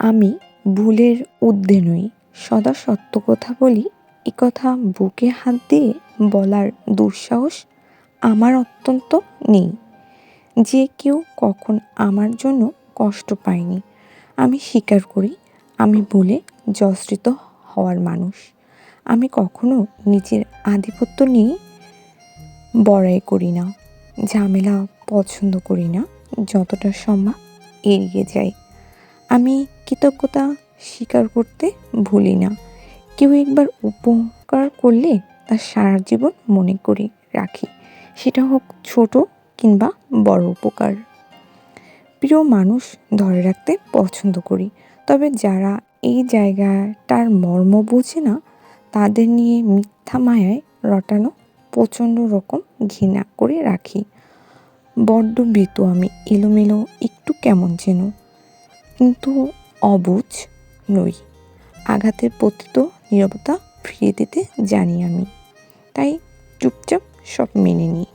আমি ভুলের ঊর্ধ্বে নই, সদা সত্য কথা বলি। একথা বুকে হাত দিয়ে বলার দুঃসাহস আমার অত্যন্ত নেই। যে কেউ কখন আমার জন্য কষ্ট পায়নি আমি স্বীকার করি। আমি ভুলে জর্জরিত হওয়ার মানুষ। আমি কখনো নিজের আধিপত্য নিয়ে বড়াই করি না। ঝামেলা পছন্দ করি না, যতটা সম্ভব এড়িয়ে যাই। আমি কৃতজ্ঞতা স্বীকার করতে ভুলি না। কেউ একবার উপকার করলে তা সারা জীবন মনে করে রাখি, সেটা হোক ছোট কিংবা বড় উপকার। প্রিয় মানুষ ধরে রাখতে পছন্দ করি, তবে যারা এই জায়গাটার মর্ম বোঝে না তাদের নিয়ে মিথ্যা মায়ায় রটানো প্রচণ্ড রকম ঘৃণা করে রাখি। বড্ড ভীতু আমি, এলোমেলো একটু কেমন যেন, কিন্তু অবুঝ নই। আঘাতের প্রতিত নীরবতা ফিরিয়ে দিতে জানি আমি, তাই চুপচাপ সব মেনে নিই।